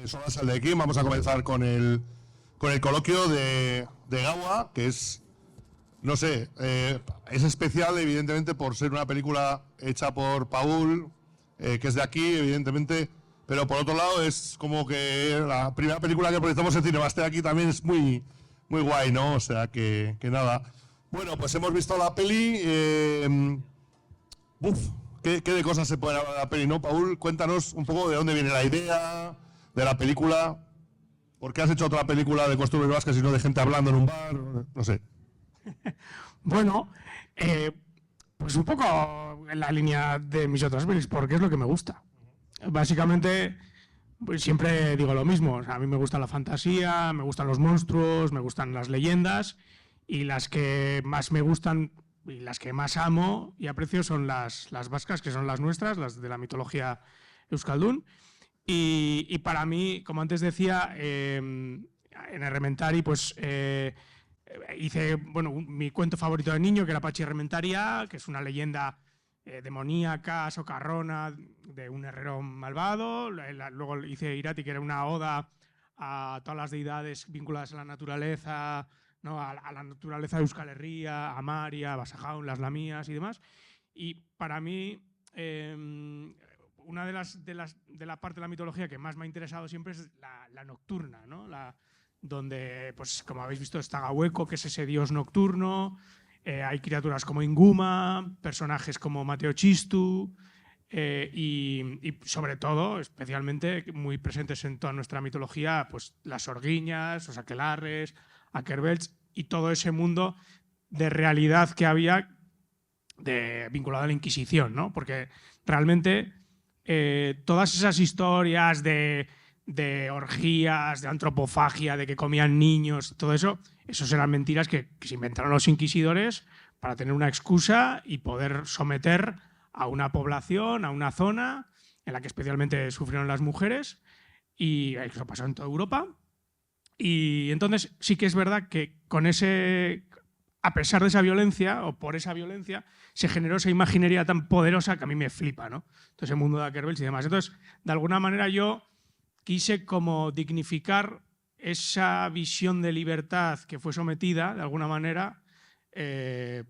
Son las de aquí. Vamos a comenzar con el coloquio de Gaua, que es, no sé, es especial evidentemente por ser una película hecha por Paul, que es de aquí, evidentemente, pero por otro lado es como que la primera película que proyectamos en Cinemastea aquí también es muy, muy guay, ¿no? O sea que nada. Bueno, pues hemos visto la peli. ¿Qué de cosas se pueden hablar de la peli, no, Paul? Cuéntanos un poco de dónde viene la idea de la película. ¿Por qué has hecho otra película de Costumbre Vasca y no de gente hablando en un bar? No sé. Bueno, pues un poco en la línea de mis otras pelis, porque es lo que me gusta. Básicamente, pues siempre digo lo mismo. O sea, a mí me gusta la fantasía, me gustan los monstruos, me gustan las leyendas, y las que más me gustan y las que más amo y aprecio son las vascas, que son las nuestras, las de la mitología euskaldun. Y para mí, como antes decía, en Errementari, pues hice mi cuento favorito de niño, que era Pachi Errementaria, que es una leyenda demoníaca, socarrona, de un herrero malvado. Luego hice Irati, que era una oda a todas las deidades vinculadas a la naturaleza, ¿no? a la naturaleza de Euskal Herria, a Maria, a Basajaun, las Lamías y demás. Y para mí, una de la parte de la mitología que más me ha interesado siempre es la nocturna, ¿no? Donde, pues como habéis visto, está Gahueco, que es ese dios nocturno. Hay criaturas como Inguma, personajes como Mateo Chistu, y sobre todo, especialmente muy presentes en toda nuestra mitología, pues las Orguiñas, los Aquelarres, Akerbelts y todo ese mundo de realidad que había vinculado a la Inquisición, ¿no? Porque realmente todas esas historias de orgías, de antropofagia, de que comían niños, todo eso eran mentiras que se inventaron los inquisidores para tener una excusa y poder someter a una población, a una zona en la que especialmente sufrieron las mujeres, y eso pasó en toda Europa. Y entonces sí que es verdad que a pesar de esa violencia, o por esa violencia, se generó esa imaginería tan poderosa que a mí me flipa, ¿no? Entonces, el mundo de Akerbelts y demás. Entonces, de alguna manera yo quise como dignificar esa visión de libertad que fue sometida, de alguna manera,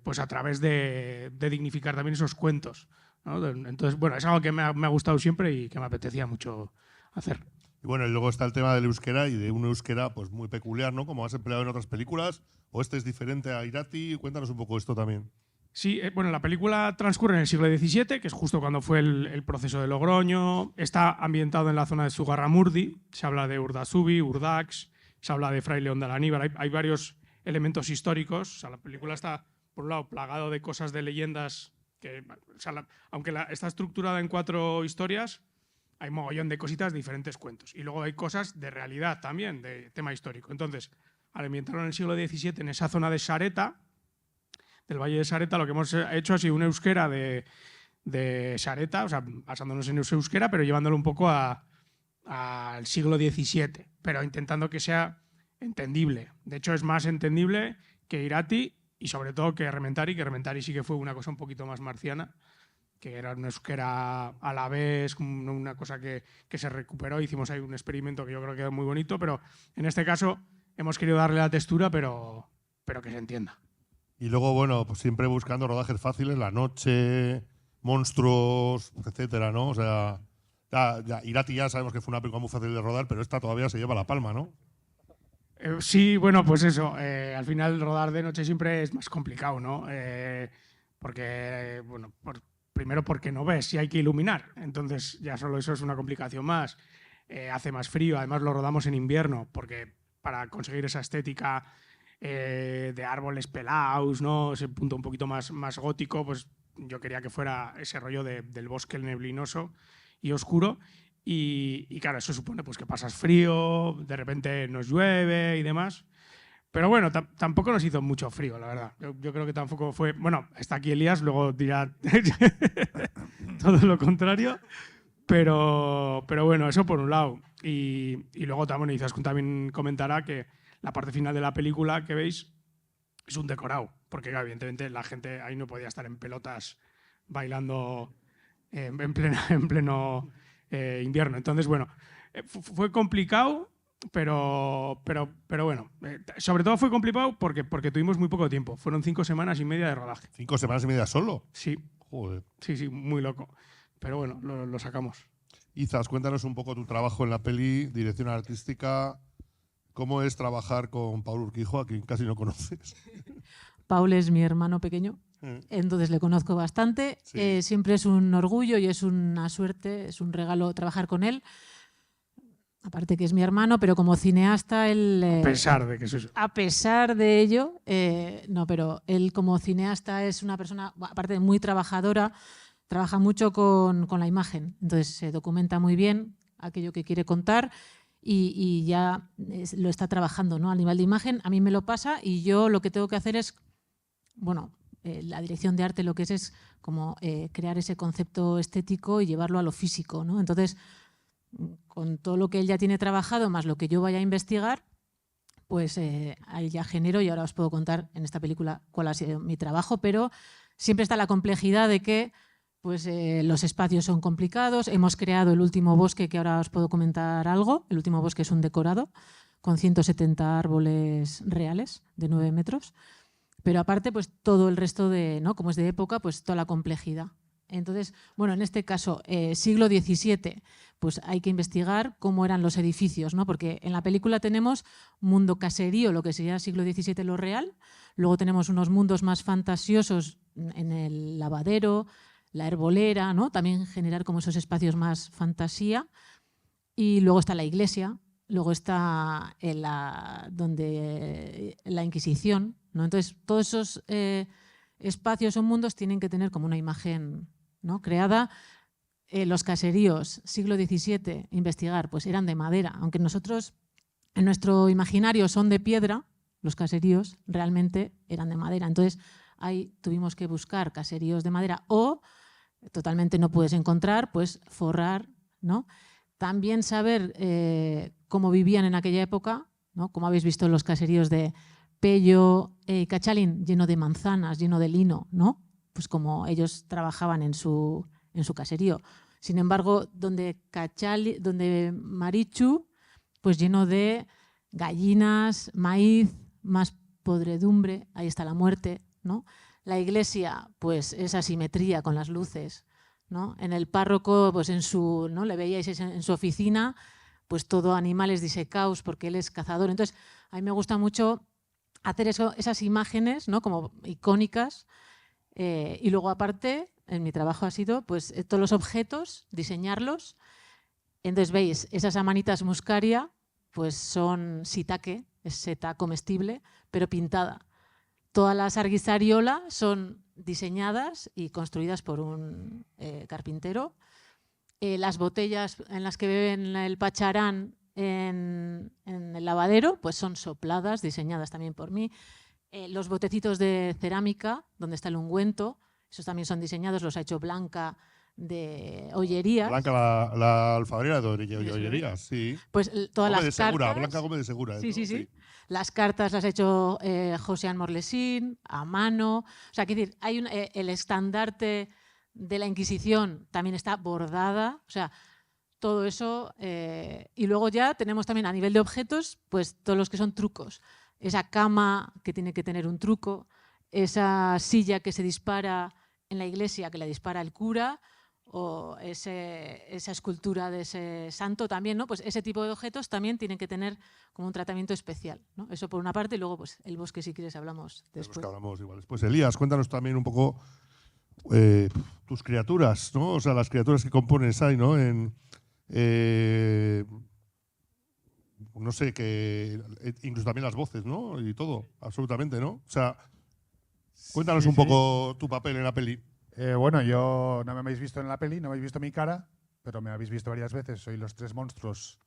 pues a través de dignificar también esos cuentos, ¿no? Entonces, bueno, es algo que me ha gustado siempre y que me apetecía mucho hacer. Y bueno, y luego está el tema del euskera y de un euskera pues muy peculiar, ¿no? Como has empleado en otras películas, o este es diferente a Irati. Cuéntanos un poco esto también. Sí, bueno, la película transcurre en el siglo XVII, que es justo cuando fue el proceso de Logroño. Está ambientado en la zona de Zugarramurdi. Se habla de Urdasubi, Urdax, se habla de Fray León de Aníbar. Hay varios elementos históricos. O sea, la película está, por un lado, plagado de cosas de leyendas que, o sea, aunque está estructurada en 4 historias, hay mogollón de cositas de diferentes cuentos. Y luego hay cosas de realidad también, de tema histórico. Entonces, al ambientarlo en el siglo XVII, en esa zona de Sareta, del Valle de Sareta, lo que hemos hecho ha sido un euskera de Sareta, o sea, basándonos en ese euskera, pero llevándolo un poco al siglo XVII, pero intentando que sea entendible. De hecho, es más entendible que Irati y sobre todo que Errementari, sí que fue una cosa un poquito más marciana, que era un euskera a la vez, una cosa que se recuperó. Hicimos ahí un experimento que yo creo que quedó muy bonito, pero en este caso hemos querido darle la textura, pero que se entienda. Y luego, bueno, pues siempre buscando rodajes fáciles, la noche, monstruos, etcétera, ¿no? O sea, Irati ya sabemos que fue una película muy fácil de rodar, pero esta todavía se lleva la palma, ¿no? Sí, bueno, pues eso. Al final rodar de noche siempre es más complicado, ¿no? Porque, bueno, primero porque no ves y hay que iluminar. Entonces ya solo eso es una complicación más. Hace más frío, además lo rodamos en invierno, porque para conseguir esa estética de árboles pelados, ¿no? Ese punto un poquito más gótico, pues yo quería que fuera ese rollo del bosque neblinoso y oscuro. Y claro, eso supone pues que pasas frío, de repente nos llueve y demás. Pero bueno, tampoco nos hizo mucho frío, la verdad. Yo creo que tampoco fue... Bueno, está aquí Elías, luego dirá todo lo contrario. Pero bueno, eso por un lado. Y luego también Izaskun también comentará que la parte final de la película que veis es un decorado, porque claro, evidentemente la gente ahí no podía estar en pelotas bailando en pleno invierno. Entonces, bueno, Fue complicado, pero bueno. Sobre todo fue complicado porque tuvimos muy poco tiempo. Fueron 5 semanas y media de rodaje. 5 semanas y media solo. Sí. Joder. Sí, muy loco. Pero bueno, lo sacamos. Izas, cuéntanos un poco tu trabajo en la peli, dirección artística. ¿Cómo es trabajar con Paul Urquijo, a quien casi no conoces? Paul es mi hermano pequeño, entonces le conozco bastante. Sí. Siempre es un orgullo y es una suerte, es un regalo trabajar con él. Aparte que es mi hermano, pero como cineasta él... A pesar de que eso es... A pesar de ello, no, pero él como cineasta es una persona, aparte de muy trabajadora, trabaja mucho con la imagen. Entonces se documenta muy bien aquello que quiere contar y ya lo está trabajando, ¿no? A nivel de imagen, a mí me lo pasa y yo lo que tengo que hacer es, bueno, la dirección de arte lo que es como crear ese concepto estético y llevarlo a lo físico, ¿no? Entonces, con todo lo que él ya tiene trabajado, más lo que yo vaya a investigar, pues ahí ya genero y ahora os puedo contar en esta película cuál ha sido mi trabajo, pero siempre está la complejidad de que pues, los espacios son complicados. Hemos creado el último bosque, que ahora os puedo comentar algo. El último bosque es un decorado con 170 árboles reales de 9 metros. Pero aparte, pues todo el resto de, ¿no? Como es de época, pues toda la complejidad. Entonces, bueno, en este caso, siglo XVII, pues hay que investigar cómo eran los edificios, ¿no? Porque en la película tenemos mundo caserío, lo que sería siglo XVII lo real, luego tenemos unos mundos más fantasiosos en el lavadero, la herbolera, ¿no? También generar como esos espacios más fantasía, y luego está la iglesia, luego está la Inquisición, ¿no? Entonces, todos esos espacios o mundos tienen que tener como una imagen, ¿no? Creada. Los caseríos, siglo XVII, investigar, pues eran de madera, aunque nosotros en nuestro imaginario son de piedra, los caseríos realmente eran de madera. Entonces ahí tuvimos que buscar caseríos de madera o totalmente no puedes encontrar, pues forrar, ¿no? También saber cómo vivían en aquella época, ¿no? Como habéis visto en los caseríos de Pello y Cachalín, lleno de manzanas, lleno de lino, ¿no? Pues como ellos trabajaban en su caserío. Sin embargo, donde Marichu, pues lleno de gallinas, maíz, más podredumbre, ahí está la muerte, ¿no? La iglesia, pues esa simetría con las luces, ¿no? En el párroco, pues ¿no? Le veíais en su oficina, pues todo animales disecados porque él es cazador. Entonces, a mí me gusta mucho hacer esas imágenes, ¿no? Como icónicas. Y luego, aparte, en mi trabajo ha sido pues todos los objetos, diseñarlos. Entonces, veis, esas amanitas muscaria pues son shiitake, es seta comestible, pero pintada. Todas las arguisariola son diseñadas y construidas por un carpintero. Las botellas en las que beben el pacharán en el lavadero pues son sopladas, diseñadas también por mí. Los botecitos de cerámica, donde está el ungüento, esos también son diseñados, los ha hecho Blanca de Ollerías. Blanca, la alfabrera de Ollerías, sí. Pues todas Gómez las de Segura, cartas. Blanca Gómez de Segura. Sí. Las cartas las ha hecho Josean Morlesín, a mano. O sea, quiero decir, hay el estandarte de la Inquisición también está bordada. O sea, todo eso. Y luego ya tenemos también a nivel de objetos, pues todos los que son trucos. Esa cama que tiene que tener un truco, esa silla que se dispara en la iglesia, que la dispara el cura, o esa escultura de ese santo también, ¿no? Pues ese tipo de objetos también tienen que tener como un tratamiento especial, ¿no? Eso por una parte, y luego pues el bosque, si quieres, hablamos después. Hablamos igual. Pues Elías, cuéntanos también un poco tus criaturas, ¿no? O sea, las criaturas que compones ahí, ¿no? No sé, incluso también las voces, ¿no? Y todo, absolutamente, ¿no? O sea, cuéntanos un poco tu papel en la peli. Bueno, yo no me habéis visto en la peli, no me habéis visto mi cara, pero me habéis visto varias veces. Soy los tres monstruos.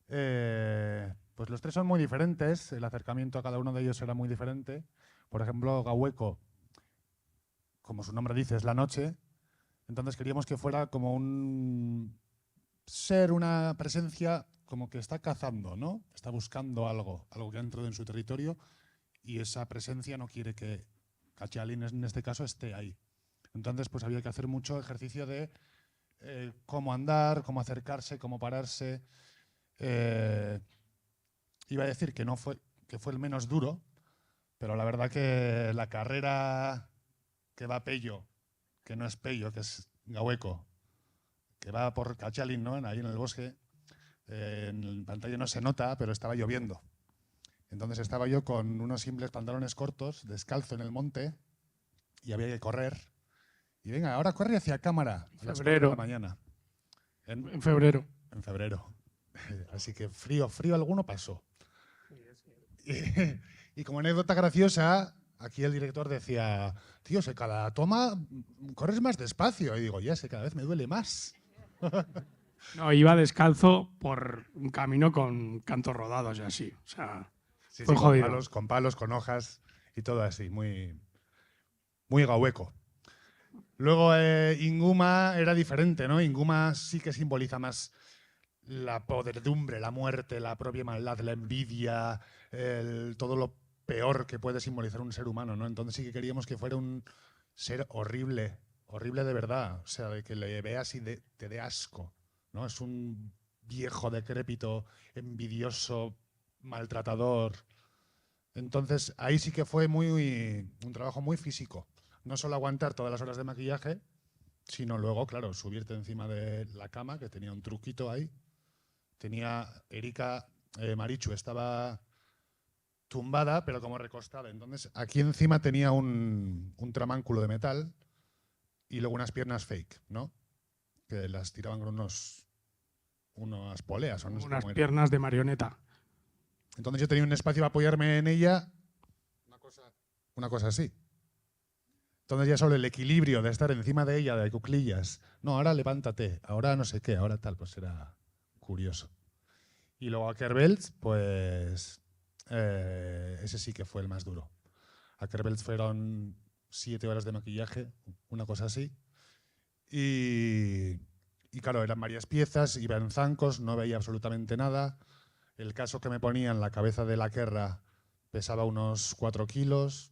Pues los tres son muy diferentes, el acercamiento a cada uno de ellos será muy diferente. Por ejemplo, Gaueco, como su nombre dice, es la noche. Entonces queríamos que fuera como un ser, una presencia como que está cazando, ¿no? Está buscando algo que ha entrado en su territorio y esa presencia no quiere que Cachalín en este caso esté ahí. Entonces pues había que hacer mucho ejercicio de cómo andar, cómo acercarse, cómo pararse. Iba a decir que fue el menos duro, pero la verdad que la carrera que va a Pello, que no es Pello, que es Gaueco, que va por Cachalín, ¿no? Ahí en el bosque, en pantalla no se nota, pero estaba lloviendo. Entonces estaba yo con unos simples pantalones cortos, descalzo en el monte, y había que correr. Y venga, ahora corre hacia cámara a las 4 de la mañana. En febrero. En febrero. Así que frío alguno pasó. Y como anécdota graciosa, aquí el director decía, tío, si cada toma corres más despacio. Y digo, ya sé, cada vez me duele más. No, iba descalzo por un camino con cantos rodados y así. O sea, Sí, fue sí, jodido. con palos, con hojas y todo así, muy, muy gaueco. Luego Inguma era diferente, ¿no? Inguma sí que simboliza más la podredumbre, la muerte, la propia maldad, la envidia, todo lo peor que puede simbolizar un ser humano, ¿no? Entonces sí que queríamos que fuera un ser horrible, horrible de verdad, o sea, de que le veas y te dé asco, ¿no? Es un viejo decrépito, envidioso, maltratador. Entonces ahí sí que fue un trabajo muy físico. No solo aguantar todas las horas de maquillaje, sino luego, claro, subirte encima de la cama, que tenía un truquito ahí. Tenía Erika Marichu, estaba tumbada, pero como recostada. Entonces aquí encima tenía un tramánculo de metal y luego unas piernas fake, ¿no? Que las tiraban con unas poleas o no sé Unas cómo era. piernas de marioneta. Entonces yo tenía un espacio para apoyarme en ella, una cosa así. Entonces ya solo el equilibrio de estar encima de ella, de cuclillas. No, ahora levántate, ahora no sé qué, ahora tal, pues era curioso. Y luego a Kerbelt, pues ese sí que fue el más duro. A Kerbelt fueron 7 horas de maquillaje, una cosa así. Y claro, eran varias piezas, iba en zancos, no veía absolutamente nada. El caso que me ponía en la cabeza de la Kerra pesaba unos 4 kilos.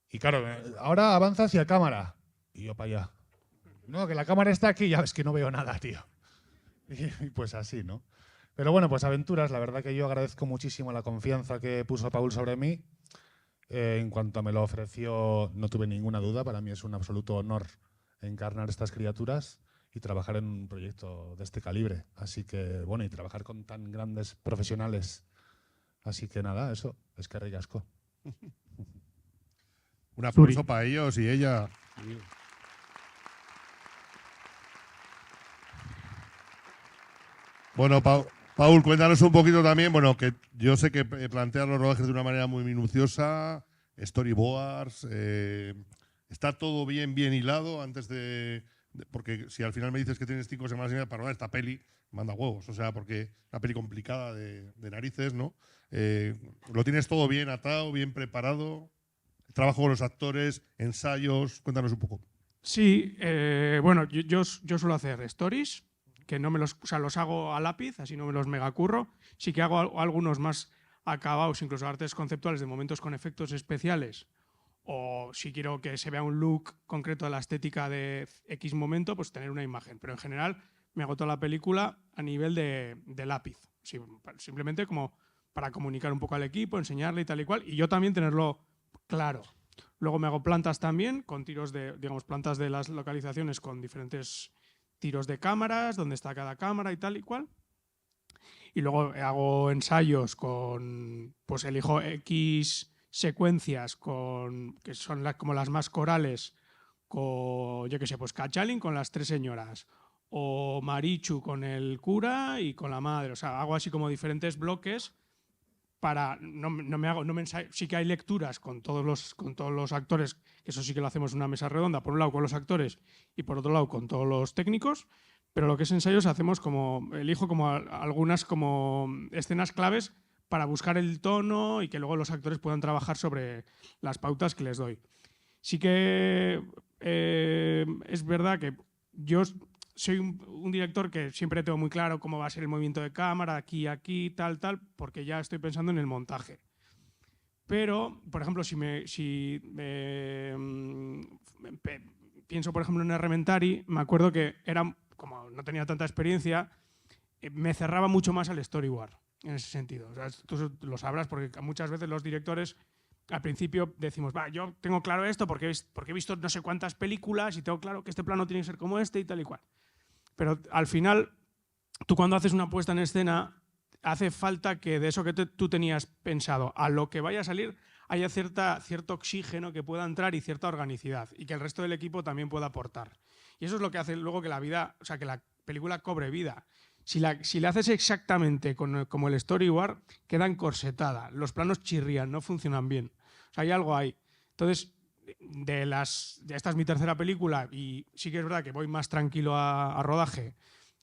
Y claro, ahora avanza hacia cámara. Y yo para allá. No, que la cámara está aquí, ya ves que no veo nada, tío. Y pues así, ¿no? Pero bueno, pues aventuras. La verdad que yo agradezco muchísimo la confianza que puso Paul sobre mí. En cuanto me lo ofreció, no tuve ninguna duda. Para mí es un absoluto honor encarnar estas criaturas y trabajar en un proyecto de este calibre. Así que, bueno, y trabajar con tan grandes profesionales. Así que nada, eso, es que ricasco. Un aplauso para ellos y ella. Bueno, Paul, cuéntanos un poquito también, bueno, que yo sé que planteas los rodajes de una manera muy minuciosa, storyboards, está todo bien hilado antes porque si al final me dices que tienes 5 semanas y media para rodar esta peli, manda huevos, o sea, porque es una peli complicada de narices, ¿no? ¿Lo tienes todo bien atado, bien preparado? Trabajo con los actores, ensayos, cuéntanos un poco. Sí, bueno, yo suelo hacer stories, que no me los, o sea, los hago a lápiz, así no me los megacurro. Sí que hago algunos más acabados, incluso artes conceptuales de momentos con efectos especiales. O si quiero que se vea un look concreto de la estética de X momento, pues tener una imagen. Pero en general me hago toda la película a nivel de lápiz. Sí, simplemente como para comunicar un poco al equipo, enseñarle y tal y cual. Y yo también tenerlo claro. Luego me hago plantas también, con tiros de, digamos, plantas de las localizaciones con diferentes tiros de cámaras, donde está cada cámara y tal y cual. Y luego hago ensayos con, pues elijo X secuencias que son como las más corales, con, yo qué sé, pues Cachalin con las 3 señoras, o Marichu con el cura y con la madre. O sea, hago así como diferentes bloques para no me ensayo. Sí que hay lecturas con todos los actores, que eso sí que lo hacemos en una mesa redonda, por un lado con los actores y por otro lado con todos los técnicos, pero lo que es ensayos hacemos elijo como algunas como escenas claves para buscar el tono y que luego los actores puedan trabajar sobre las pautas que les doy. Sí que es verdad que yo soy un director que siempre tengo muy claro cómo va a ser el movimiento de cámara, aquí, tal, porque ya estoy pensando en el montaje. Pero, por ejemplo, pienso, por ejemplo, en Errementari, me acuerdo que como no tenía tanta experiencia, me cerraba mucho más al storyboard, en ese sentido. O sea, tú lo sabrás porque muchas veces los directores al principio decimos, yo tengo claro esto porque he visto no sé cuántas películas y tengo claro que este plano tiene que ser como este y tal y cual. Pero al final, tú cuando haces una puesta en escena, hace falta que de eso que tú tenías pensado a lo que vaya a salir haya cierto oxígeno que pueda entrar y cierta organicidad y que el resto del equipo también pueda aportar. Y eso es lo que hace luego que que la película cobre vida. Si la haces exactamente como el storyboard, queda encorsetada, los planos chirrían, no funcionan bien. O sea, hay algo ahí. Entonces, esta es mi tercera película y sí que es verdad que voy más tranquilo a rodaje.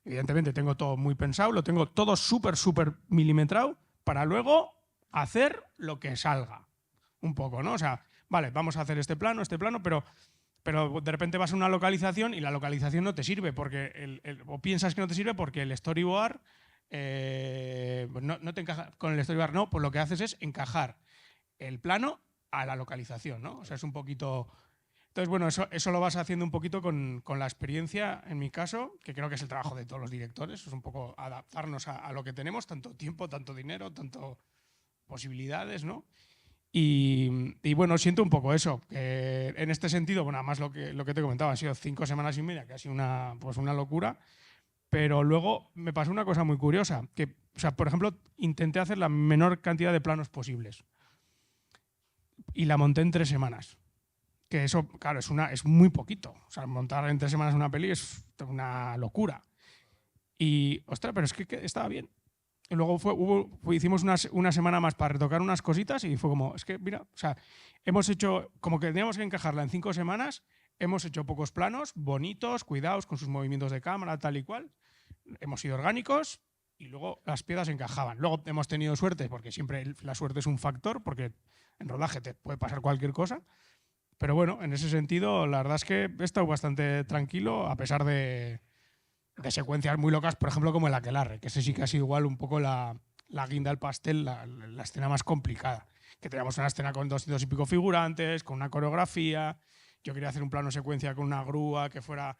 Evidentemente tengo todo muy pensado, lo tengo todo súper milimetrado para luego hacer lo que salga. Un poco, ¿no? O sea, vale, vamos a hacer este plano, pero de repente vas a una localización y la localización no te sirve porque o piensas que no te sirve porque el storyboard no te encaja con el storyboard. No, pues lo que haces es encajar el plano a la localización, ¿no? O sea, es un poquito... Entonces, bueno, eso lo vas haciendo un poquito con la experiencia, en mi caso, que creo que es el trabajo de todos los directores, es un poco adaptarnos a lo que tenemos, tanto tiempo, tanto dinero, tanto posibilidades, ¿no? Y bueno, siento un poco eso, que en este sentido, bueno, además lo que te comentaba, han sido 5 semanas y media, que ha sido una locura, pero luego me pasó una cosa muy curiosa, que, o sea, por ejemplo, intenté hacer la menor cantidad de planos posibles y la monté en 3 semanas. Que eso, claro, es muy poquito. O sea, montar en 3 semanas una peli es una locura. Y, ostras, pero es que estaba bien. Y luego hicimos una semana más para retocar unas cositas y fue como, es que, mira, o sea, hemos hecho, como que teníamos que encajarla en 5 semanas, hemos hecho pocos planos, bonitos, cuidados, con sus movimientos de cámara, tal y cual. Hemos sido orgánicos y luego las piezas encajaban. Luego hemos tenido suerte, porque siempre la suerte es un factor, porque en rodaje te puede pasar cualquier cosa. Pero bueno, en ese sentido, la verdad es que he estado bastante tranquilo, a pesar de secuencias muy locas, por ejemplo, como el aquelarre, que ese sí que ha sido igual un poco la guinda del pastel, la escena más complicada. Que teníamos una escena con 200 y pico figurantes, con una coreografía. Yo quería hacer un plano secuencia con una grúa que fuera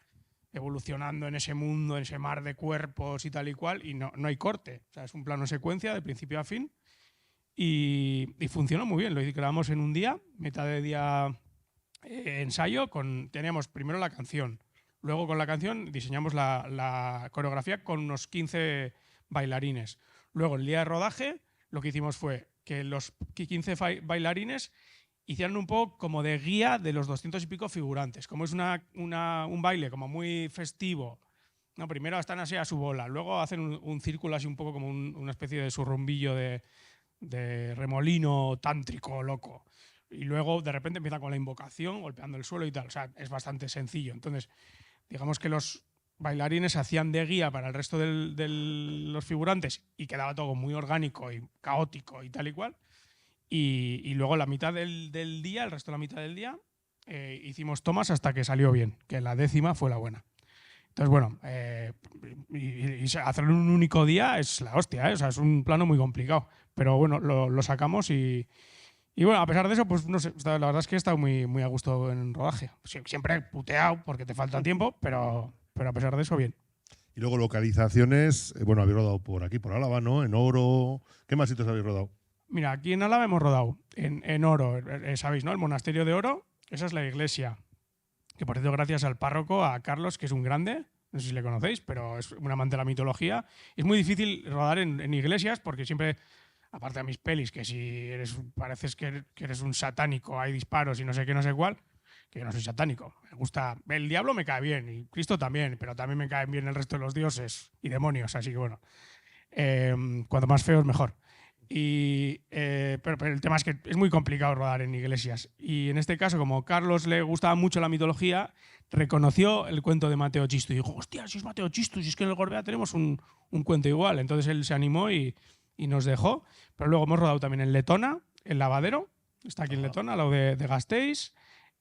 evolucionando en ese mundo, en ese mar de cuerpos y tal y cual, y no hay corte. O sea, es un plano secuencia de principio a fin y funcionó muy bien. Lo grabamos en un día, mitad de día ensayo, teníamos primero la canción, luego con la canción diseñamos la coreografía con unos 15 bailarines. Luego el día de rodaje lo que hicimos fue que los 15 bailarines hicieron un poco como de guía de los 200 y pico figurantes. Como es un baile como muy festivo, no, primero están así a su bola, luego hacen un círculo así un poco como una especie de surrumbillo de remolino tántrico loco. Y luego de repente empieza con la invocación, golpeando el suelo y tal. O sea, es bastante sencillo. Entonces, digamos que los bailarines hacían de guía para el resto de los figurantes y quedaba todo muy orgánico y caótico y tal y cual. Y luego la mitad del día, el resto de la mitad del día, hicimos tomas hasta que salió bien, que la 10ª fue la buena. Entonces, bueno, y hacerlo en un único día es la hostia, ¿eh? O sea, es un plano muy complicado. Pero bueno, lo sacamos y bueno, a pesar de eso, pues no sé, la verdad es que he estado muy, muy a gusto en rodaje. Siempre puteado porque te falta tiempo, pero a pesar de eso, bien. Y luego localizaciones, bueno, habéis rodado por aquí, por Álava, ¿no? En Oro. ¿Qué más sitios habéis rodado? Mira, aquí en Álava hemos rodado en Oro, sabéis, ¿no? El monasterio de Oro, esa es la iglesia. Que por cierto, gracias al párroco, a Carlos, que es un grande, no sé si le conocéis, pero es un amante de la mitología. Es muy difícil rodar en iglesias porque siempre, aparte de mis pelis, que si pareces que eres un satánico, hay disparos y no sé qué, no sé cuál, que yo no soy satánico. Me gusta, el diablo me cae bien y Cristo también, pero también me caen bien el resto de los dioses y demonios, así que bueno, cuanto más feos mejor. Pero el tema es que es muy complicado rodar en iglesias y en este caso, como a Carlos le gustaba mucho la mitología, reconoció el cuento de Mateo Chisto y dijo, hostia, si es Mateo Chisto, si es que en el Gorbea tenemos un cuento igual. Entonces él se animó y nos dejó. Pero luego hemos rodado también en Letona, el lavadero, está aquí en Letona, al lado de Gasteiz.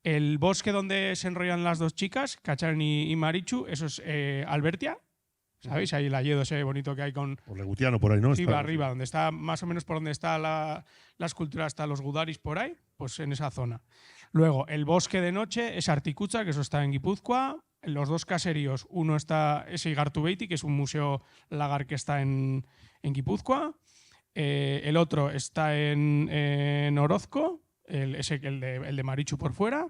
El bosque donde se enrollan las dos chicas, Cachán y Marichu, eso es Albertia. ¿Sabéis? Ahí el alledo ese bonito que hay con... Por Legutiano, por ahí, ¿no? Sí, arriba, donde está, más o menos por donde está la escultura, hasta los Gudaris por ahí, pues en esa zona. Luego, el bosque de noche es Articucha, que eso está en Guipúzcoa. los dos caseríos. Uno es Igartubeiti, que es un museo lagar que está en Guipúzcoa. El otro está en Orozco, el de Marichu por fuera.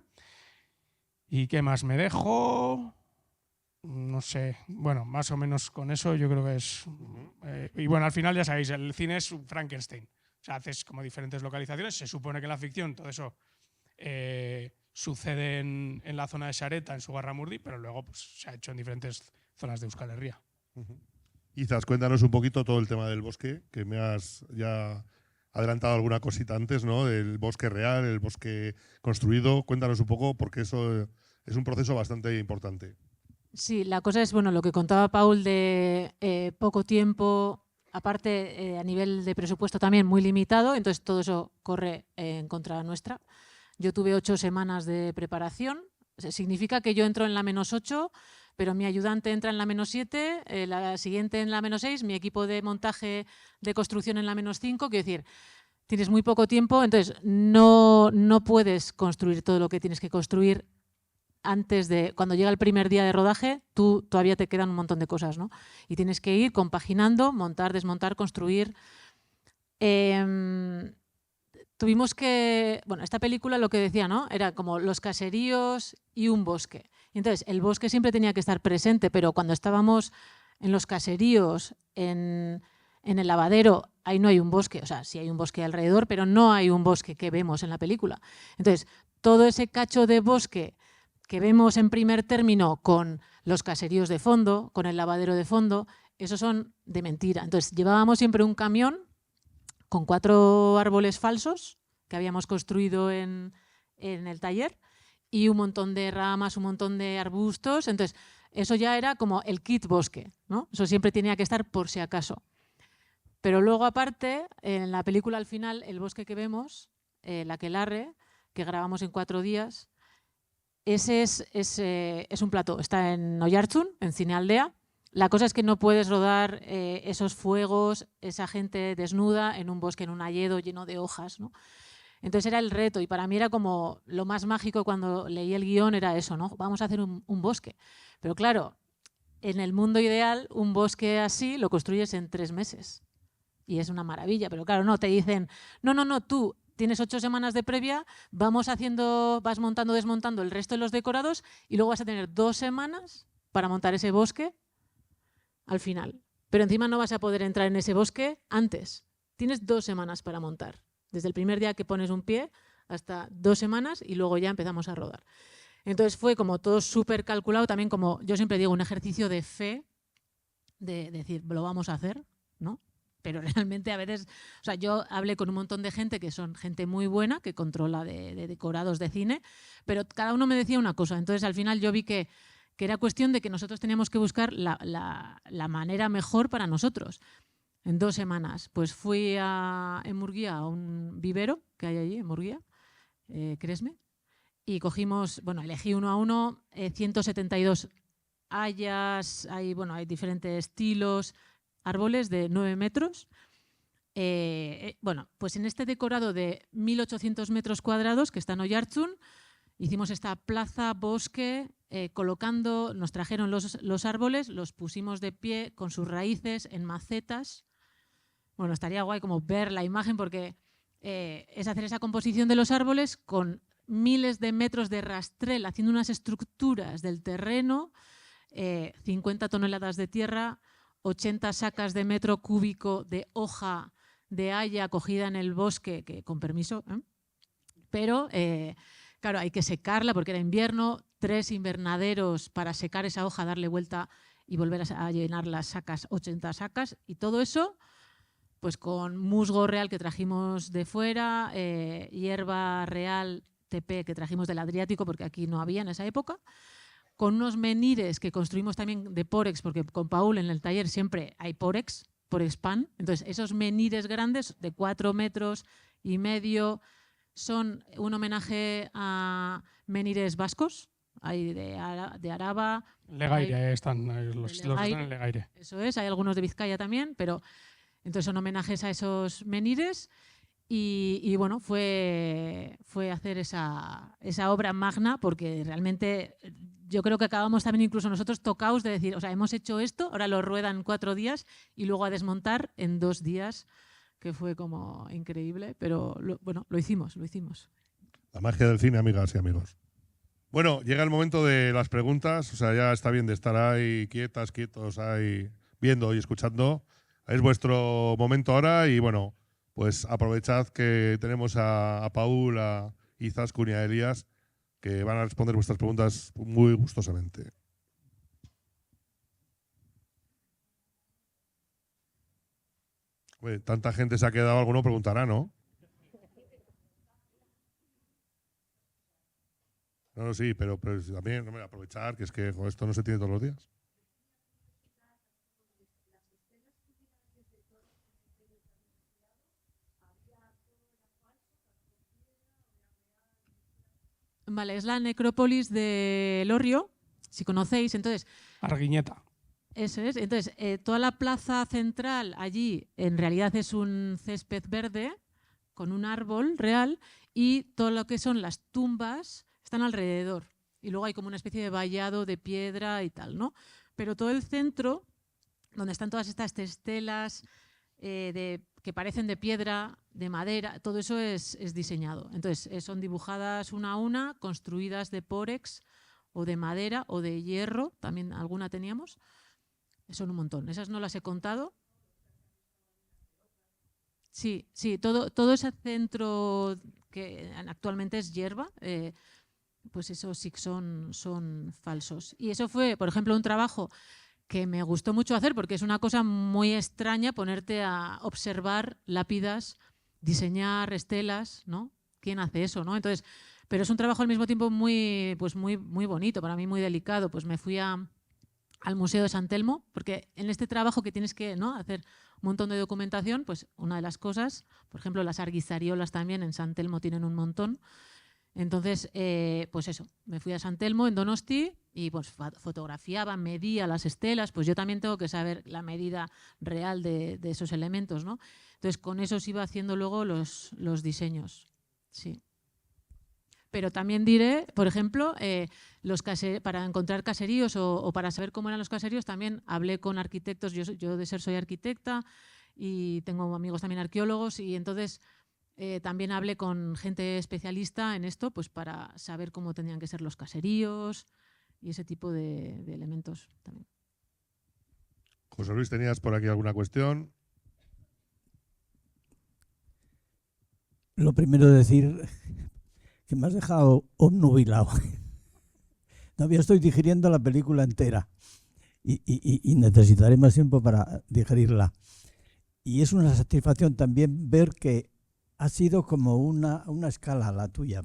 ¿Y qué más me dejo? No sé. Bueno, más o menos con eso yo creo que es... y bueno, al final ya sabéis, el cine es un Frankenstein. O sea, haces como diferentes localizaciones. Se supone que en la ficción todo eso sucede en la zona de Xareta, en Sugarramurdi, pero luego pues, se ha hecho en diferentes zonas de Euskal Herria. Izas, cuéntanos un poquito todo el tema del bosque, que me has ya adelantado alguna cosita antes, ¿no? Del bosque real, el bosque construido. Cuéntanos un poco, porque eso es un proceso bastante importante. Sí, la cosa es, bueno, lo que contaba Paul de poco tiempo, aparte a nivel de presupuesto también muy limitado, entonces todo eso corre en contra nuestra. Yo tuve 8 semanas de preparación, significa que yo entro en la -8, pero mi ayudante entra en la -7, la siguiente en la -6, mi equipo de montaje de construcción en la -5, quiero decir, tienes muy poco tiempo, entonces no puedes construir todo lo que tienes que construir antes de, cuando llega el primer día de rodaje, tú todavía te quedan un montón de cosas, ¿no? Y tienes que ir compaginando, montar, desmontar, construir. Tuvimos que, bueno, esta película lo que decía, ¿no? Era como los caseríos y un bosque. Y entonces, el bosque siempre tenía que estar presente, pero cuando estábamos en los caseríos, en el lavadero, ahí no hay un bosque. O sea, sí hay un bosque alrededor, pero no hay un bosque que vemos en la película. Entonces, todo ese cacho de bosque que vemos en primer término con los caseríos de fondo, con el lavadero de fondo, esos son de mentira. Entonces, llevábamos siempre un camión con 4 árboles falsos que habíamos construido en el taller y un montón de ramas, un montón de arbustos. Entonces, eso ya era como el kit bosque, ¿no? Eso siempre tenía que estar por si acaso. Pero luego, aparte, en la película al final, el bosque que vemos, la Aquelarre, que grabamos en 4 días, ese es un plató. Está en Oiartzun, en Cinealdea. La cosa es que no puedes rodar esos fuegos, esa gente desnuda en un bosque, en un hayedo lleno de hojas, ¿no? Entonces era el reto y para mí era como lo más mágico cuando leí el guión era eso, ¿no? Vamos a hacer un bosque. Pero claro, en el mundo ideal un bosque así lo construyes en 3 meses y es una maravilla. Pero claro, no, te dicen, no, tú tienes 8 semanas de previa, vas montando, desmontando el resto de los decorados y luego vas a tener 2 semanas para montar ese bosque al final. Pero encima no vas a poder entrar en ese bosque antes. Tienes 2 semanas para montar. Desde el primer día que pones un pie hasta 2 semanas y luego ya empezamos a rodar. Entonces fue como todo súper calculado, también como yo siempre digo, un ejercicio de fe, de decir, lo vamos a hacer, ¿no? Pero realmente a veces, o sea, yo hablé con un montón de gente que son gente muy buena, que controla de decorados de cine, pero cada uno me decía una cosa. Entonces al final yo vi que era cuestión de que nosotros teníamos que buscar la manera mejor para nosotros. En 2 semanas, pues fui en Murguía a un vivero que hay allí en Murguía, Cresme, y cogimos, bueno, elegí uno a uno, 172 hayas, hay diferentes estilos, árboles de 9 metros. Bueno, pues en este decorado de 1.800 metros cuadrados que está en Oiartzun, hicimos esta plaza, bosque, colocando, nos trajeron los árboles, los pusimos de pie con sus raíces en macetas. Bueno, estaría guay como ver la imagen porque es hacer esa composición de los árboles con miles de metros de rastrel, haciendo unas estructuras del terreno, 50 toneladas de tierra, 80 sacas de metro cúbico de hoja de haya cogida en el bosque, que con permiso, pero claro, hay que secarla porque era invierno, 3 invernaderos para secar esa hoja, darle vuelta y volver a llenar las sacas, 80 sacas, y todo eso pues con musgo real que trajimos de fuera, hierba real TP que trajimos del Adriático porque aquí no había en esa época, con unos menires que construimos también de Pórex, porque con Paul en el taller siempre hay Pórex pan. Entonces esos menires grandes de 4,5 metros son un homenaje a menires vascos, hay de Araba. Legaire están, los que están en Legaire. Eso es, hay algunos de Vizcaya también, pero entonces son homenajes a esos menires y bueno, fue hacer esa obra magna porque realmente yo creo que acabamos también incluso nosotros tocados de decir, o sea, hemos hecho esto, ahora lo ruedan 4 días y luego a desmontar en 2 días, que fue como increíble, pero bueno, lo hicimos. La magia del cine, amigas y amigos. Bueno, llega el momento de las preguntas, o sea, ya está bien de estar ahí quietos ahí viendo y escuchando. Es vuestro momento ahora y bueno, pues aprovechad que tenemos a Paul, a Izaskun y a Elías, que van a responder vuestras preguntas muy gustosamente. Oye, tanta gente se ha quedado, alguno preguntará, ¿no? No, sí, pero también aprovechar, que es que joder, esto no se tiene todos los días. Vale, es la necrópolis de Elorrio, si conocéis. Entonces, Arguiñeta. eso es. Entonces, toda la plaza central allí en realidad es un césped verde con un árbol real y todo lo que son las tumbas están alrededor. Y luego hay como una especie de vallado de piedra y tal, ¿no? Pero todo el centro, donde están todas estas estelas que parecen de piedra, de madera, todo eso es diseñado. Entonces, son dibujadas una a una, construidas de pórex o de madera o de hierro, también alguna teníamos. Son un montón. Esas no las he contado. Sí, todo ese centro que actualmente es hierba, pues esos sí que son falsos. Y eso fue, por ejemplo, un trabajo que me gustó mucho hacer porque es una cosa muy extraña ponerte a observar lápidas, diseñar estelas, ¿no? ¿Quién hace eso, no? Entonces, pero es un trabajo al mismo tiempo muy bonito, para mí muy delicado. Pues me fui al Museo de San Telmo, porque en este trabajo que tienes que, ¿no?, hacer un montón de documentación, pues una de las cosas, por ejemplo, las arguisariolas también en San Telmo tienen un montón. Entonces, pues eso, me fui a San Telmo, en Donosti, y pues fotografiaba, medía las estelas, pues yo también tengo que saber la medida real de esos elementos, ¿no? Entonces, con eso se iba haciendo luego los diseños, sí. Pero también diré, por ejemplo, para encontrar caseríos o para saber cómo eran los caseríos, también hablé con arquitectos. Yo de ser soy arquitecta y tengo amigos también arqueólogos, y entonces también hablé con gente especialista en esto, pues para saber cómo tenían que ser los caseríos y ese tipo de elementos también. José Luis, ¿tenías por aquí alguna cuestión? Lo primero decir que me has dejado obnubilado. Todavía estoy digiriendo la película entera y necesitaré más tiempo para digerirla. Y es una satisfacción también ver que ha sido como una escala la tuya.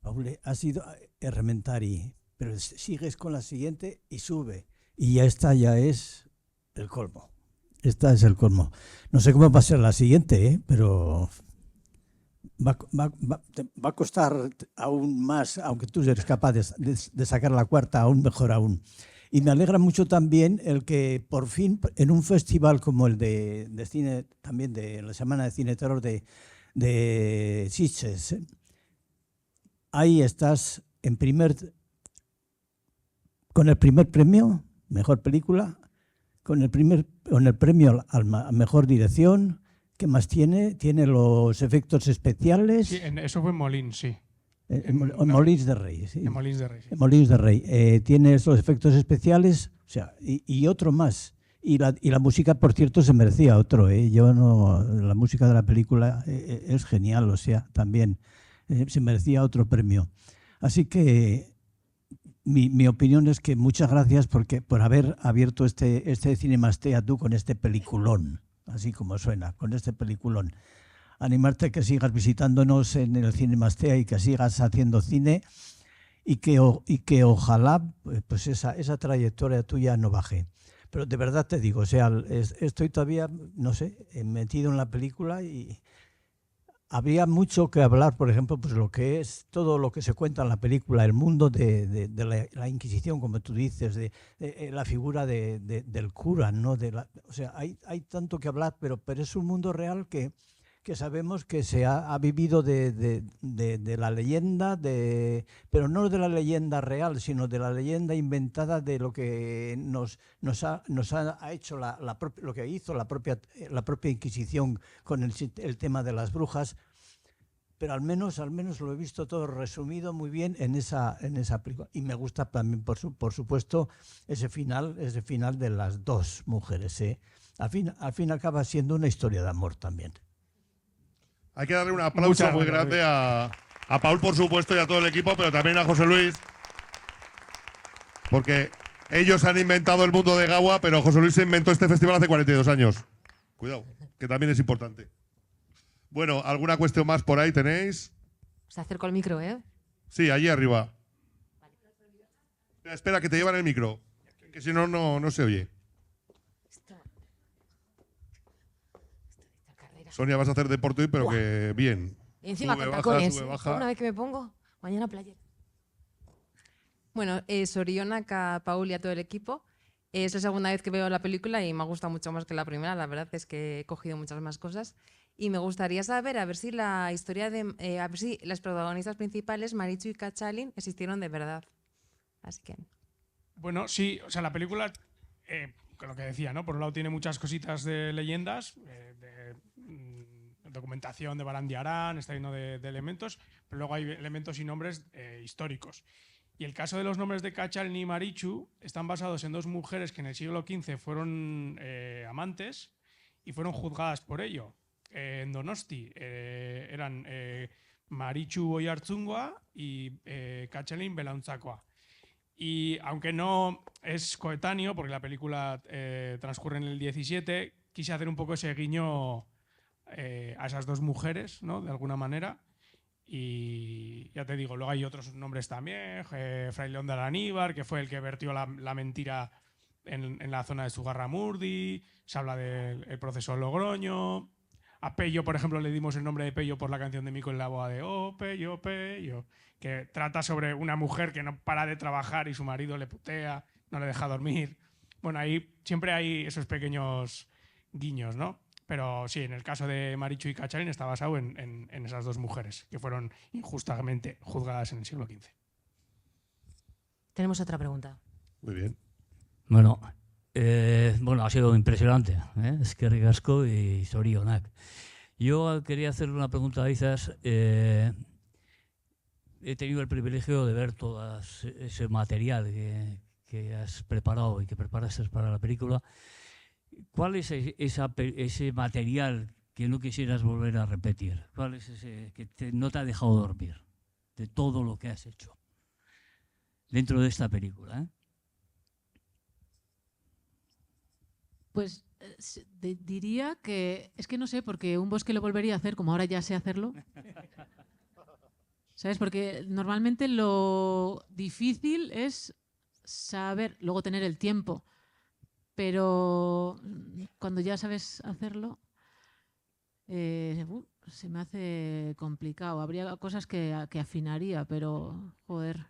Paul, ha sido Errementari, pero sigues con la siguiente y sube. Y esta ya es el colmo. Esta es el colmo. No sé cómo va a ser la siguiente, pero va a costar aún más, aunque tú eres capaz de sacar la cuarta, aún mejor aún. Y me alegra mucho también el que por fin en un festival como el de cine, también de la Semana de Cine Terror de Sitges, ahí estás con el primer premio, mejor película, con el premio a mejor dirección. ¿Qué más tiene? Tiene los efectos especiales. Sí, eso fue en Molins, sí. En Molins de Rey, sí. En Molins de Rey. Sí. En Molins de Rey. Tiene los efectos especiales, o sea, y otro más. Y la música, por cierto, se merecía otro. La música de la película es genial, o sea, también se merecía otro premio. Así que mi opinión es que muchas gracias por haber abierto este Cinemastea tú con este peliculón, así como suena, con este peliculón. Animarte a que sigas visitándonos en el Cinemastea y que sigas haciendo cine y que ojalá pues esa trayectoria tuya no baje. Pero de verdad te digo, o sea, estoy todavía, no sé, metido en la película y habría mucho que hablar, por ejemplo, pues lo que es todo lo que se cuenta en la película, el mundo de la Inquisición, como tú dices, de la figura del cura, ¿no? O sea, hay tanto que hablar, pero es un mundo real que que sabemos que se ha vivido de la leyenda, pero no de la leyenda real, sino de la leyenda inventada de lo que nos ha hecho lo que hizo la propia Inquisición con el tema de las brujas. Pero al menos lo he visto todo resumido muy bien en esa película. Y me gusta también, por supuesto, ese final de las dos mujeres. Al fin acaba siendo una historia de amor también. Hay que darle un aplauso muy grande a Paul, por supuesto, y a todo el equipo, pero también a José Luis, porque ellos han inventado el mundo de Gaua, pero José Luis se inventó este festival hace 42 años. Cuidado, que también es importante. Bueno, ¿alguna cuestión más por ahí tenéis? Se acercó el micro, ¿eh? Sí, allí arriba. Espera, que te llevan el micro, que si no, no se oye. Sonia, vas a hacer deporte hoy, pero que bien. Y encima Sube, con baja, tacones. sube, baja. Una vez que me pongo, mañana playa. Bueno, Sorionak, a Paul y a todo el equipo. Es la segunda vez que veo la película y me ha gustado mucho más que la primera. La verdad es que he cogido muchas más cosas. Y me gustaría saber, a ver si la historia de, a ver si las protagonistas principales, Marichu y Kachalin, existieron de verdad. Así que. Bueno, sí, o sea, la película, con lo que decía, ¿no? Por un lado tiene muchas cositas de leyendas, de documentación de Barandiarán, está lleno de elementos, pero luego hay elementos y nombres históricos. Y el caso de los nombres de Kachalin y Marichu están basados en dos mujeres que en el siglo XV fueron amantes y fueron juzgadas por ello. En Donosti eran Marichu Oiartzungoa y Kachalin Belauntzakoa. Y aunque no es coetáneo, porque la película transcurre en el 17, quise hacer un poco ese guiño a esas dos mujeres, ¿no? De alguna manera. Y ya te digo, luego hay otros nombres también. Fray León de Araníbar, que fue el que vertió la mentira en la zona de Zugarramurdi. Se habla del proceso Logroño. A Pello, por ejemplo, le dimos el nombre de Pello por la canción de Mico en la boda de Oh, Pello, Pello, que trata sobre una mujer que no para de trabajar y su marido le putea, no le deja dormir. Bueno, ahí siempre hay esos pequeños guiños, ¿no? Pero sí, en el caso de Marichu y Kachalin está basado en esas dos mujeres que fueron injustamente juzgadas en el siglo XV. Tenemos otra pregunta. Muy bien. Bueno, ha sido impresionante. Es que ricasco y sorionak. Yo quería hacerle una pregunta a Izas. He tenido el privilegio de ver todo ese material que has preparado y que preparaste para la película. ¿Cuál es ese material que no quisieras volver a repetir? ¿Cuál es ese que no te ha dejado dormir de todo lo que has hecho dentro de esta película? Pues diría que, es que no sé, porque un bosque lo volvería a hacer, como ahora ya sé hacerlo. ¿Sabes? Porque normalmente lo difícil es saber, luego tener el tiempo. Pero cuando ya sabes hacerlo, se me hace complicado. Habría cosas que afinaría, pero, joder,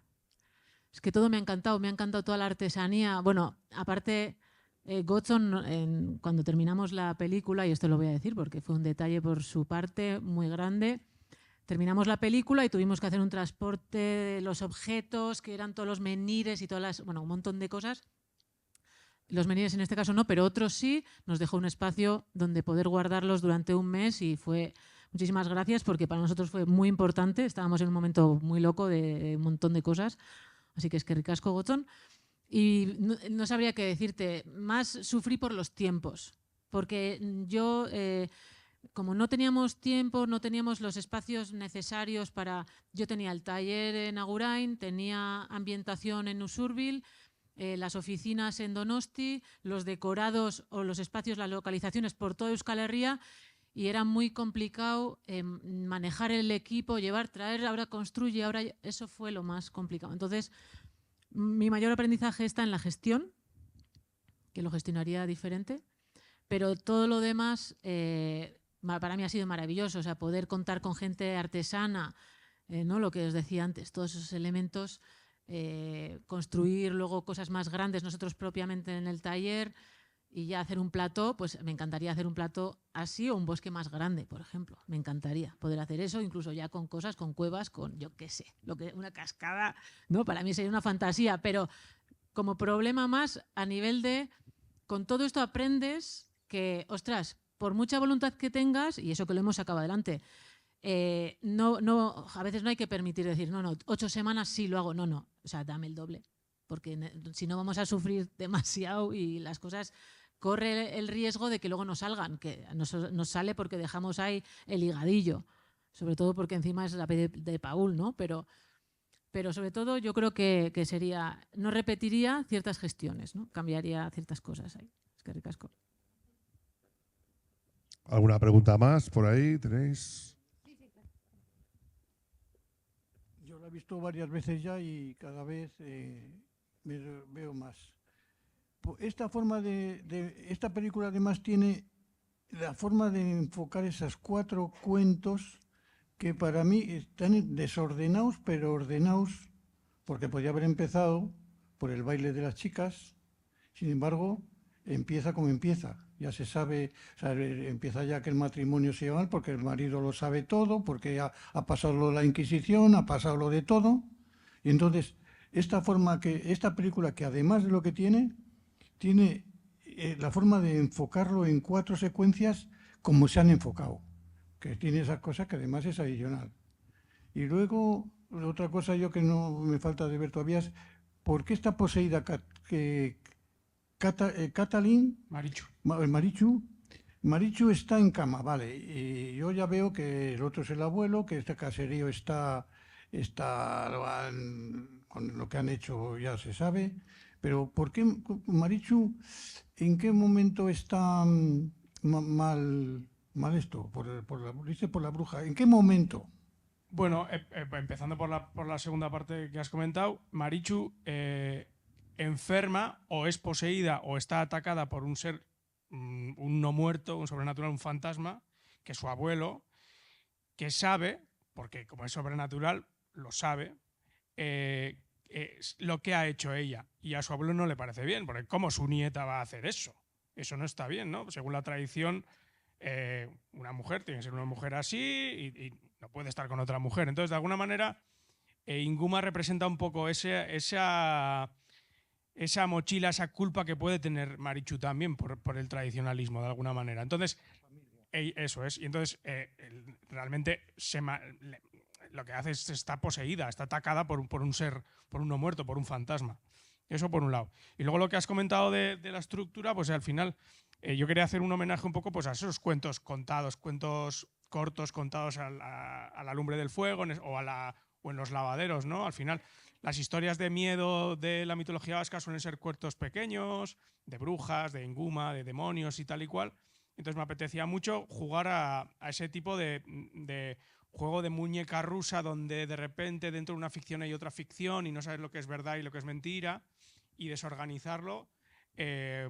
es que todo me ha encantado toda la artesanía. Bueno, aparte, Gotzon, cuando terminamos la película, y esto lo voy a decir porque fue un detalle por su parte muy grande, terminamos la película y tuvimos que hacer un transporte de los objetos, que eran todos los menhires y un montón de cosas. Los menhires en este caso no, pero otros sí. Nos dejó un espacio donde poder guardarlos durante un mes y fue muchísimas gracias porque para nosotros fue muy importante. Estábamos en un momento muy loco de un montón de cosas. Así que es que ricasco, Gotzon. Y no sabría qué decirte. Más sufrí por los tiempos. Porque yo, como no teníamos tiempo, no teníamos los espacios necesarios para... Yo tenía el taller en Agurain, tenía ambientación en Usurbil, las oficinas en Donosti, los decorados o los espacios, las localizaciones por toda Euskal Herria, y era muy complicado manejar el equipo, traer, ahora construye, ahora... Eso fue lo más complicado. Entonces, mi mayor aprendizaje está en la gestión, que lo gestionaría diferente, pero todo lo demás para mí ha sido maravilloso. O sea, poder contar con gente artesana, ¿no? Lo que os decía antes, todos esos elementos... construir luego cosas más grandes nosotros propiamente en el taller Y ya hacer un plató, pues me encantaría hacer un plató así o un bosque más grande, por ejemplo. Me encantaría poder hacer eso, incluso ya con cosas, con cuevas, con yo qué sé, una cascada, ¿no? Para mí sería una fantasía, pero como problema más a nivel de, con todo esto aprendes que, ostras, por mucha voluntad que tengas, y eso que lo hemos sacado adelante, a veces no hay que permitir decir, no, 8 semanas sí lo hago, no, o sea, dame el doble, porque si no vamos a sufrir demasiado y las cosas corre el riesgo de que luego no salgan, que nos sale porque dejamos ahí el higadillo, sobre todo porque encima es la peli de Paul, ¿no? Pero sobre todo yo creo que sería, no repetiría ciertas gestiones, ¿no? Cambiaría ciertas cosas ahí. Es que ricasco. ¿Alguna pregunta más por ahí? ¿Tenéis? Yo la he visto varias veces ya y cada vez me veo más. Esta forma esta película además tiene la forma de enfocar esos 4 cuentos que para mí están desordenados, pero ordenados, porque podría haber empezado por el baile de las chicas. Sin embargo, empieza como empieza. Ya se sabe, o sea, empieza ya que el matrimonio se lleva mal porque el marido lo sabe todo, porque ha pasado lo de la Inquisición, ha pasado lo de todo. Y entonces, esta película, que además de lo que tiene la forma de enfocarlo en 4 secuencias como se han enfocado, que tiene esas cosas que además es adicional. Y luego, otra cosa yo que no me falta de ver todavía es por qué está poseída Catalin. Marichu está en cama, vale. Y yo ya veo que el otro es el abuelo, que este caserío está con lo que han hecho ya se sabe. Pero ¿por qué Marichu, en qué momento está mal esto? Dice por la bruja. ¿En qué momento? Bueno, empezando por la segunda parte que has comentado, Marichu enferma o es poseída o está atacada por un ser, un no muerto, un sobrenatural, un fantasma, que es su abuelo, que sabe, porque como es sobrenatural, lo sabe, lo que ha hecho ella. Y a su abuelo no le parece bien, porque ¿cómo su nieta va a hacer eso? Eso no está bien, ¿no? Según la tradición, una mujer tiene que ser una mujer así y no puede estar con otra mujer. Entonces, de alguna manera, Inguma representa un poco esa mochila, esa culpa que puede tener Marichu también por el tradicionalismo, de alguna manera. Entonces, eso es. Y entonces, realmente lo que hace es está poseída, está atacada por un ser, por un no muerto, por un fantasma. Eso por un lado. Y luego lo que has comentado de la estructura, pues al final yo quería hacer un homenaje un poco pues, a esos cuentos contados, cuentos cortos contados a la lumbre del fuego o en los lavaderos, ¿no? Al final, las historias de miedo de la mitología vasca suelen ser cuentos pequeños, de brujas, de Inguma, de demonios y tal y cual. Entonces me apetecía mucho jugar a ese tipo de juego de muñeca rusa donde de repente dentro de una ficción hay otra ficción y no sabes lo que es verdad y lo que es mentira y desorganizarlo,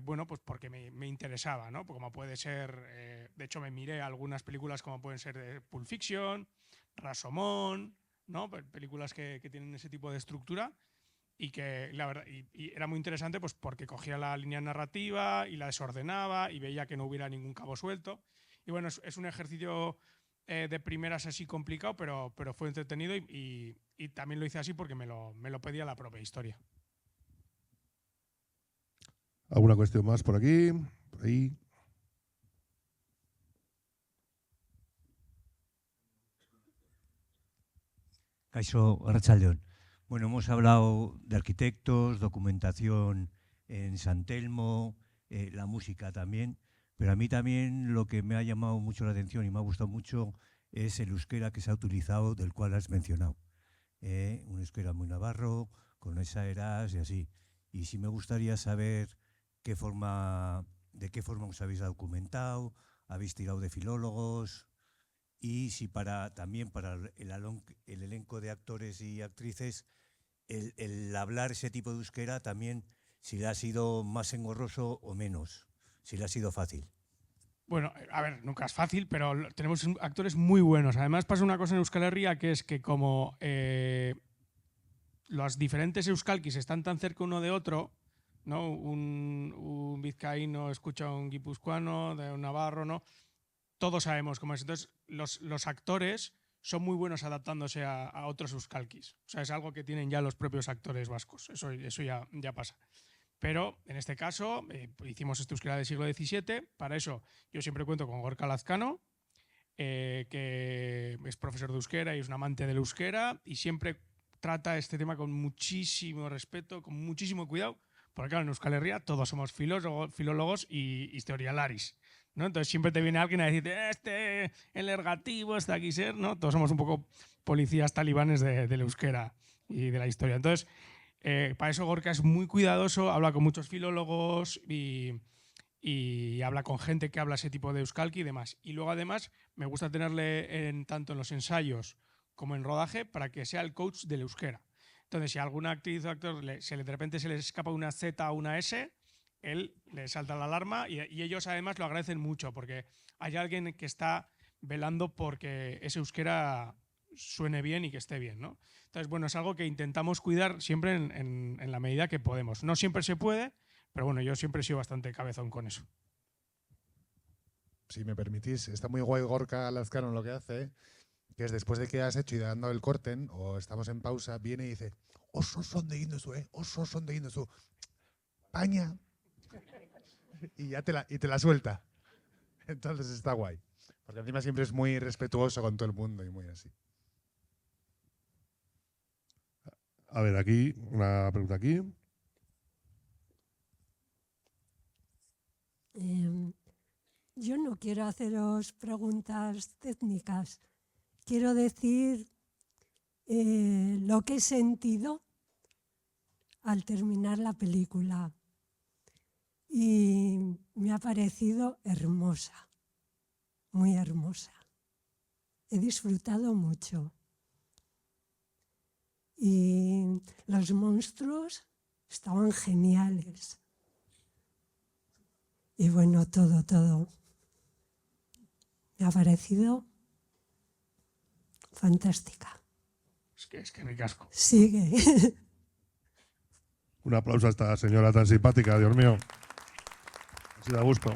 bueno, pues porque me interesaba, ¿no? Como puede ser, de hecho me miré algunas películas como pueden ser Pulp Fiction, Rashomon, ¿no? Películas que tienen ese tipo de estructura y que la verdad y era muy interesante pues porque cogía la línea narrativa y la desordenaba y veía que no hubiera ningún cabo suelto. Y bueno, es un ejercicio de primeras así complicado, pero fue entretenido y también lo hice así porque me lo pedía la propia historia. ¿Alguna cuestión más por aquí? Por ahí. Kaixo, Arratsaldeon. Bueno, hemos hablado de arquitectos, documentación en San Telmo, la música también, pero a mí también lo que me ha llamado mucho la atención y me ha gustado mucho es el euskera que se ha utilizado, del cual has mencionado. Un euskera muy navarro, con esa eras y así. Y sí me gustaría saber de qué forma os habéis documentado, habéis tirado de filólogos y si también para el elenco de actores y actrices el hablar ese tipo de euskera también si le ha sido más engorroso o menos, si le ha sido fácil. Bueno, a ver, nunca es fácil, pero tenemos actores muy buenos. Además pasa una cosa en Euskal Herria que es que como los diferentes euskalkis están tan cerca uno de otro, ¿no? Un vizcaíno escucha a un guipuzcoano, de un navarro, ¿no? Todos sabemos cómo es. Entonces, los actores son muy buenos adaptándose a otros euskalkis. O sea, es algo que tienen ya los propios actores vascos. Eso ya pasa. Pero, en este caso, hicimos este euskera del siglo XVII. Para eso, yo siempre cuento con Gorka Lazcano, que es profesor de euskera y es un amante del euskera, y siempre trata este tema con muchísimo respeto, con muchísimo cuidado, porque claro, en Euskal Herria todos somos filólogos y historialaris, ¿no? Entonces siempre te viene alguien a decirte, el ergativo, aquí ser, ¿no? Todos somos un poco policías talibanes del euskera y de la historia. Entonces, para eso Gorka es muy cuidadoso, habla con muchos filólogos y habla con gente que habla ese tipo de euskalki y demás. Y luego además me gusta tenerle tanto en los ensayos como en rodaje para que sea el coach del euskera. Entonces, si a alguna actriz o actor de repente se les escapa una Z o una S, él le salta la alarma y ellos además lo agradecen mucho porque hay alguien que está velando porque ese euskera suene bien y que esté bien, ¿no? Entonces, bueno, es algo que intentamos cuidar siempre en la medida que podemos. No siempre se puede, pero bueno, yo siempre he sido bastante cabezón con eso. Si me permitís, está muy guay Gorka Lazcano lo que hace, que es después de que has hecho y dando el corten, o estamos en pausa, viene y dice, oso son de Indosu, oso son de Indosu, paña, y ya te la suelta. Entonces está guay, porque encima siempre es muy respetuoso con todo el mundo y muy así. A ver, aquí, una pregunta aquí. Yo no quiero haceros preguntas técnicas. Quiero decir lo que he sentido al terminar la película. Y me ha parecido hermosa, muy hermosa. He disfrutado mucho. Y los monstruos estaban geniales. Y bueno, todo. Me ha parecido fantástica. Es que me casco. Sigue. Un aplauso a esta señora tan simpática, Dios mío. Así da gusto.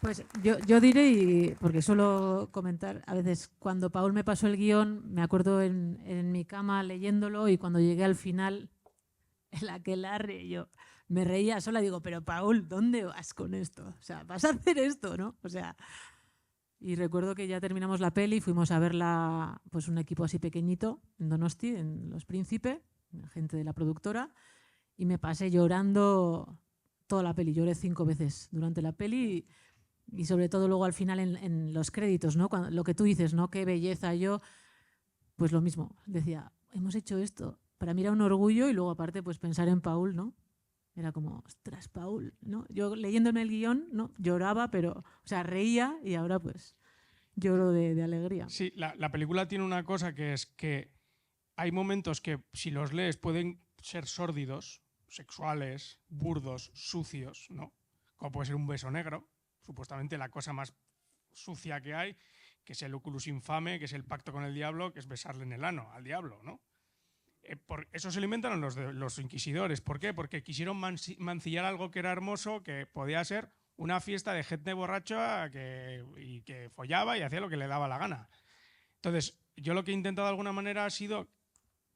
Pues yo diré, porque suelo comentar, a veces cuando Paul me pasó el guión, me acuerdo en mi cama leyéndolo y cuando llegué al final, el aquelarre, yo me reía sola, digo, pero Paul, ¿dónde vas con esto? O sea, vas a hacer esto, ¿no? O sea, y recuerdo que ya terminamos la peli, fuimos a verla, pues un equipo así pequeñito, en Donosti, en Los Príncipe, gente de la productora, y me pasé llorando toda la peli, lloré 5 veces durante la peli y sobre todo luego al final en los créditos, ¿no? Lo que tú dices, ¿no? Qué belleza, yo, pues lo mismo, decía, hemos hecho esto, para mí era un orgullo y luego aparte pues pensar en Paul, ¿no? Era como, ostras, Paul, ¿no? Yo leyéndome el guión, ¿no? Lloraba, pero, o sea, reía y ahora pues lloro de alegría. Sí, la película tiene una cosa que es que hay momentos que si los lees pueden ser sórdidos, sexuales, burdos, sucios, ¿no? Como puede ser un beso negro, supuestamente la cosa más sucia que hay, que es el oculus infame, que es el pacto con el diablo, que es besarle en el ano al diablo, ¿no? Por eso se lo inventaron los inquisidores. ¿Por qué? Porque quisieron mancillar algo que era hermoso, que podía ser una fiesta de gente borracha y que follaba y hacía lo que le daba la gana. Entonces, yo lo que he intentado de alguna manera ha sido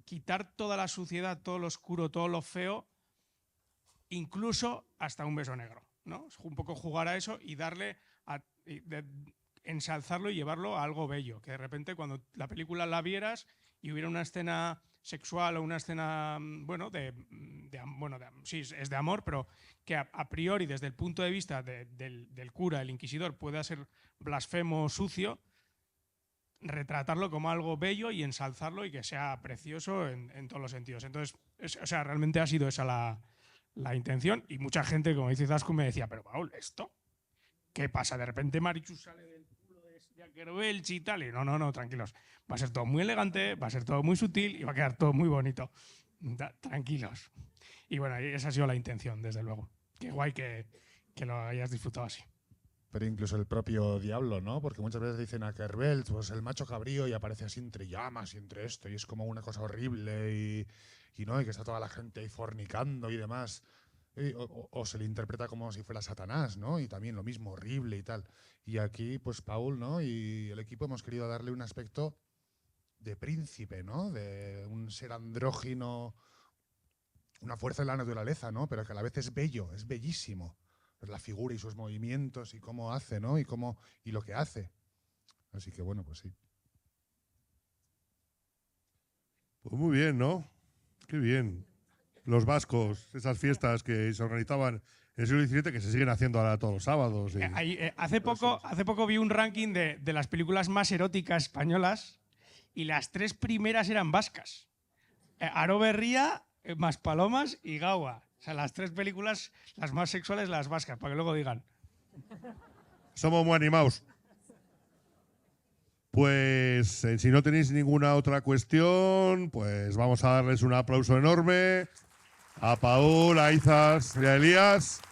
quitar toda la suciedad, todo lo oscuro, todo lo feo, incluso hasta un beso negro, ¿no? Un poco jugar a eso y darle ensalzarlo y llevarlo a algo bello, que de repente cuando la película la vieras y hubiera una escena sexual o una escena, sí, es de amor, pero que a priori desde el punto de vista del cura, el inquisidor, pueda ser blasfemo, sucio, retratarlo como algo bello y ensalzarlo y que sea precioso en todos los sentidos. Entonces, o sea, realmente ha sido esa la intención y mucha gente, como dice Zascu, me decía, pero Paul, ¿esto qué pasa? De repente Marichu sale del culo de Jaquerbelch y tal. Y no, tranquilos. Va a ser todo muy elegante, va a ser todo muy sutil y va a quedar todo muy bonito. Tranquilos. Y bueno, esa ha sido la intención, desde luego. Qué guay que lo hayas disfrutado así. Pero incluso el propio diablo, ¿no? Porque muchas veces dicen a Kerbel, pues el macho cabrío y aparece así entre llamas y entre esto, y es como una cosa horrible y ¿no? Y que está toda la gente ahí fornicando y demás. O se le interpreta como si fuera Satanás, ¿no? Y también lo mismo, horrible y tal. Y aquí, pues Paul, ¿no? Y el equipo hemos querido darle un aspecto de príncipe, ¿no? De un ser andrógino, una fuerza de la naturaleza, ¿no? Pero que a la vez es bello, es bellísimo. La figura y sus movimientos y cómo hace, ¿no? Y lo que hace. Así que bueno, pues sí. Pues muy bien, ¿no? Qué bien. Los vascos, esas fiestas que se organizaban en el siglo XVII que se siguen haciendo ahora todos los sábados. Hace poco vi un ranking de las películas más eróticas españolas y las 3 primeras eran vascas. Aro Berria, Maspalomas y Gaua. O sea, las 3 películas, las más sexuales, las vascas, para que luego digan. Somos muy animados. Pues si no tenéis ninguna otra cuestión, pues vamos a darles un aplauso enorme a Paul, a Izas y a Elías.